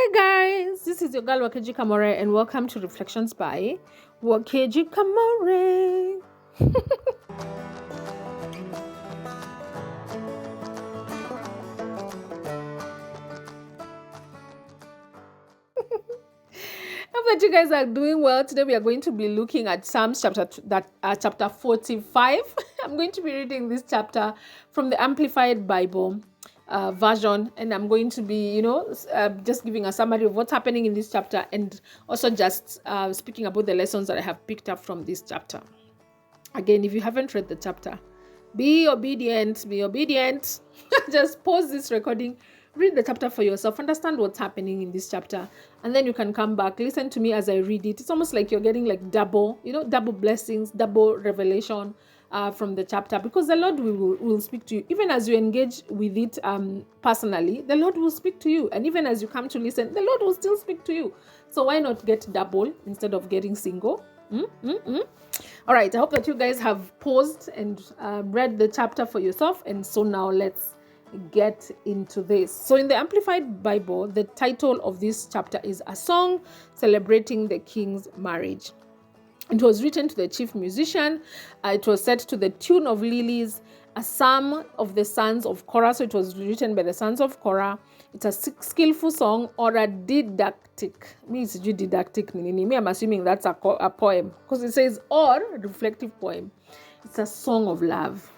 Hi guys, this is your girl Wakeji Kamore and welcome to Reflections by Wakeji Kamore. Hope that you guys are doing well. Today we are going to be looking at Psalms chapter 45. I'm going to be reading this chapter from the Amplified Bible version, and I'm going to be, just giving a summary of what's happening in this chapter, and also just speaking about the lessons that I have picked up from this chapter. Again, if you haven't read the chapter, be obedient. Just pause this recording, read the chapter for yourself, understand what's happening in this chapter, and then you can come back, listen to me as I read it. It's almost like you're getting like double blessings, double revelation from the chapter, because the Lord will speak to you. Even as you engage with it personally, the Lord will speak to you. And even as you come to listen, the Lord will still speak to you. So why not get double instead of getting single? All right, I hope that you guys have paused and read the chapter for yourself. And so now let's get into this. So in the Amplified Bible, the title of this chapter is A Song Celebrating the King's Marriage. It was written to the chief musician. It was set to the tune of lilies, a psalm of the sons of Korah. So it was written by the sons of Korah. It's a skillful song or a didactic. Me, I'm assuming that's a poem, because it says or reflective poem. It's a song of love.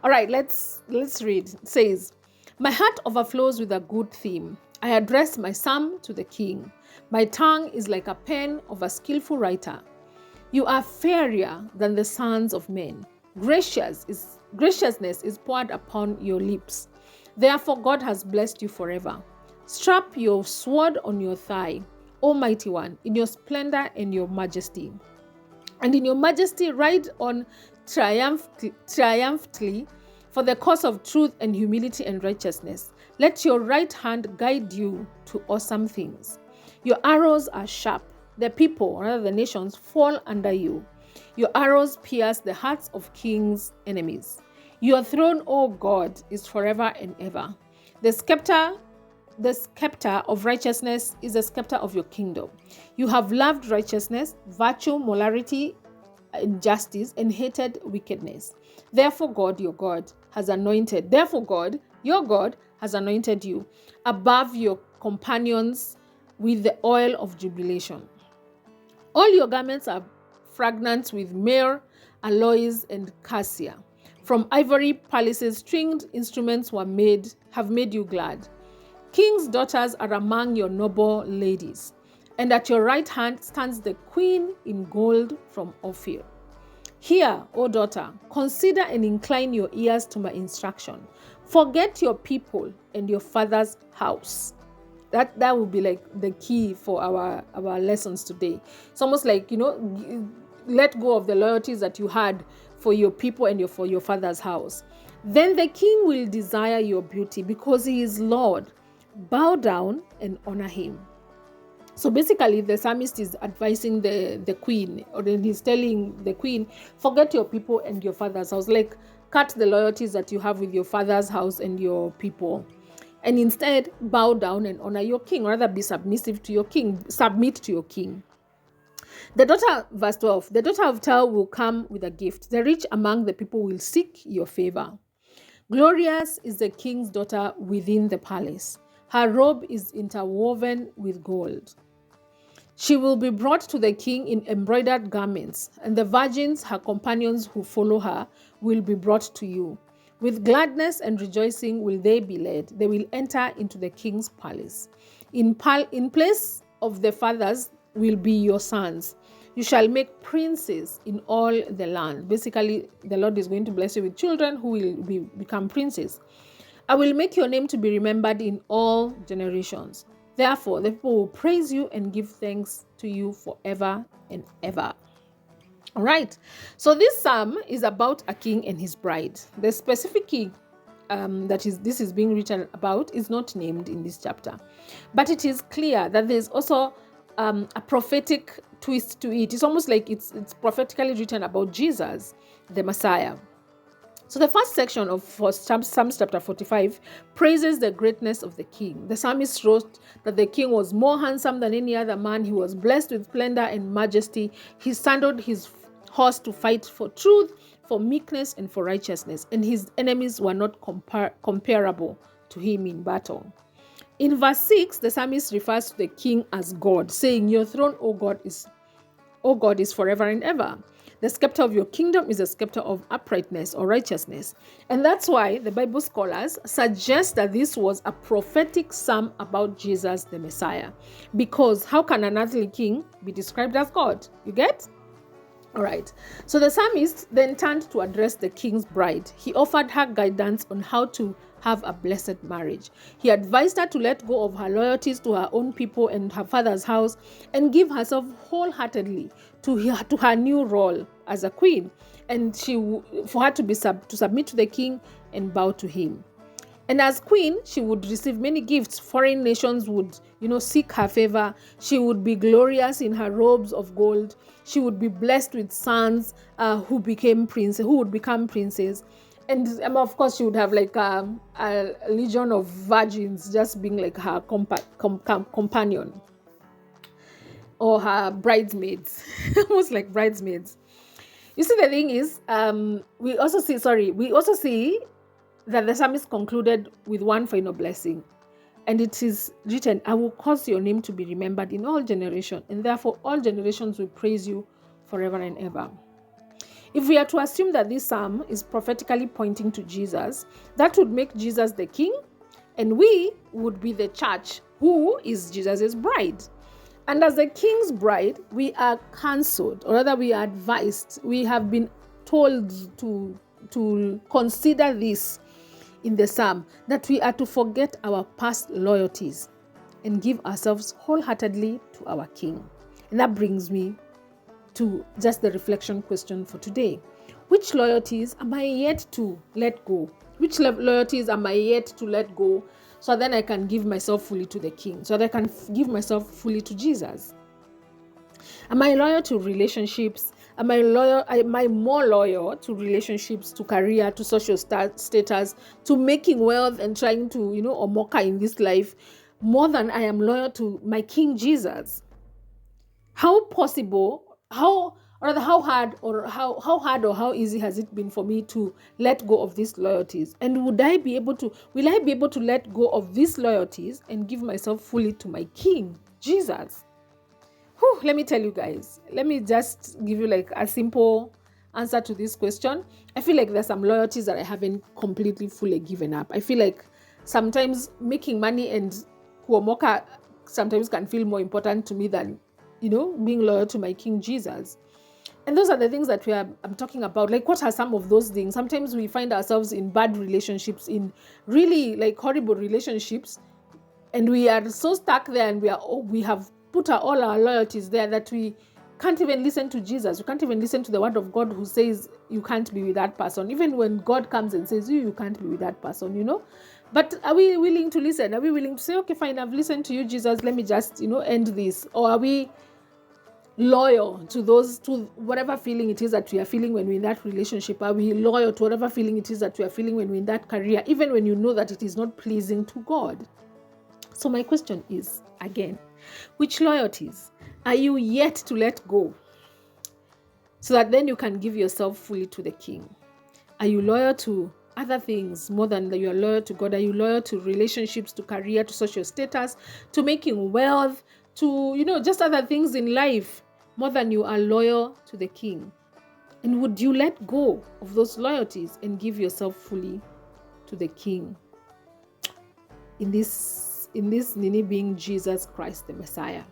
All right, let's read. It says, "My heart overflows with a good theme. I address my psalm to the king. My tongue is like a pen of a skillful writer. You are fairer than the sons of men. Graciousness is poured upon your lips. Therefore God has blessed you forever. Strap your sword on your thigh, O mighty one, in your splendor and your majesty. And in your majesty ride on triumphantly for the cause of truth and humility and righteousness. Let your right hand guide you to awesome things. Your arrows are sharp. The people, rather the nations, fall under you. Your arrows pierce the hearts of kings' enemies. Your throne, O God, is forever and ever. The scepter of righteousness is the scepter of your kingdom. You have loved righteousness, virtue, morality, and justice, and hated wickedness. Therefore God, your God, has anointed you above your companions with the oil of jubilation. All your garments are fragrant with myrrh, aloes, and cassia. From ivory palaces, stringed instruments have made you glad. King's daughters are among your noble ladies, and at your right hand stands the queen in gold from Ophir. Hear, O daughter, consider and incline your ears to my instruction. Forget your people and your father's house." That will be like the key for our lessons today. It's almost like, let go of the loyalties that you had for your people and for your father's house. Then the king will desire your beauty because he is Lord. Bow down and honor him. So basically, the psalmist is advising the queen, or then he's telling the queen, forget your people and your father's house. Like, cut the loyalties that you have with your father's house and your people. And instead, bow down and honor your king. Rather, be submissive to your king. Submit to your king. Verse 12, the daughter of Tal will come with a gift. The rich among the people will seek your favor. Glorious is the king's daughter within the palace. Her robe is interwoven with gold. She will be brought to the king in embroidered garments, and the virgins, her companions who follow her, will be brought to you. With gladness and rejoicing will they be led. They will enter into the king's palace. In place of the fathers will be your sons. You shall make princes in all the land. Basically, the Lord is going to bless you with children who will become princes. I will make your name to be remembered in all generations. Therefore, the people will praise you and give thanks to you forever and ever. All right. So this psalm is about a king and his bride. The specific king this is being written about is not named in this chapter, but it is clear that there's also a prophetic twist to it. It's almost like it's prophetically written about Jesus, the Messiah. So the first section of Psalms chapter 45 praises the greatness of the king. The psalmist wrote that the king was more handsome than any other man. He was blessed with splendor and majesty. He saddled his horse to fight for truth, for meekness, and for righteousness. And his enemies were not comparable to him in battle. In verse 6, the psalmist refers to the king as God, saying, "Your throne, O God, is forever and ever. The scepter of your kingdom is a scepter of uprightness or righteousness." And that's why the Bible scholars suggest that this was a prophetic psalm about Jesus the Messiah. Because how can an earthly king be described as God? You get? All right. So the psalmist then turned to address the king's bride. He offered her guidance on how to have a blessed marriage. He advised her to let go of her loyalties to her own people and her father's house and give herself wholeheartedly to her new role as a queen, and for her to submit to the king and bow to him. And as queen, she would receive many gifts. Foreign nations would, seek her favor. She would be glorious in her robes of gold. She would be blessed with sons who would become princes. And of course, she would have like a legion of virgins just being like her companion or her bridesmaids, almost like bridesmaids. You see, the thing is, we also see that the psalmist concluded with one final blessing. And it is written, "I will cause your name to be remembered in all generations, and therefore all generations will praise you forever and ever." If we are to assume that this psalm is prophetically pointing to Jesus, that would make Jesus the king, and we would be the church, who is Jesus' bride. And as the king's bride, we are counseled, or rather we are advised, we have been told to consider this in the psalm, that we are to forget our past loyalties and give ourselves wholeheartedly to our king. And that brings me to just the reflection question for today. Which loyalties am I yet to let go? Which loyalties am I yet to let go, so then I can give myself fully to the king, so that I can give myself fully to Jesus? Am I loyal to relationships? Am I more loyal to relationships, to career, to social status, to making wealth and trying to, omoka in this life, more than I am loyal to my King Jesus? How hard or how easy has it been for me to let go of these loyalties? And will I be able to let go of these loyalties and give myself fully to my King Jesus? Let me tell you guys, let me just give you like a simple answer to this question. I feel like there's some loyalties that I haven't completely fully given up. I feel like sometimes making money and kuomoka sometimes can feel more important to me than, being loyal to my King Jesus. And those are the things that I'm talking about. Like, what are some of those things? Sometimes we find ourselves in bad relationships, in really like horrible relationships, and we are so stuck there, and we have put all our loyalties there that we can't even listen to Jesus. We can't even listen to the word of God, who says you can't be with that person. Even when God comes and says you can't be with that person, But are we willing to listen? Are we willing to say, okay, fine, I've listened to you, Jesus, let me just, end this? Or are we loyal to whatever feeling it is that we are feeling when we're in that relationship? Are we loyal to whatever feeling it is that we are feeling when we're in that career, even when you know that it is not pleasing to God? So my question is, again, which loyalties are you yet to let go, so that then you can give yourself fully to the King? Are you loyal to other things more than that you are loyal to God? Are you loyal to relationships, to career, to social status, to making wealth, to, just other things in life, more than you are loyal to the King? And would you let go of those loyalties and give yourself fully to the King? In this Nini being Jesus Christ, the Messiah.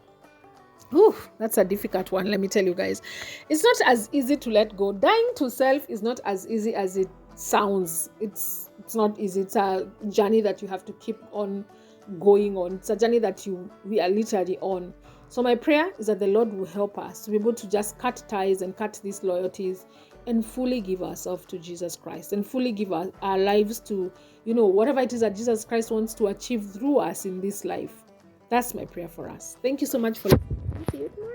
That's a difficult one, let me tell you guys. It's not as easy to let go. Dying to self is not as easy as it sounds. It's not easy. It's a journey that you have to keep on going on. It's a journey that we are literally on. So my prayer is that the Lord will help us to be able to just cut ties and cut these loyalties and fully give ourselves to Jesus Christ, and fully give our lives to, whatever it is that Jesus Christ wants to achieve through us in this life. That's my prayer for us. Thank you so much for listening.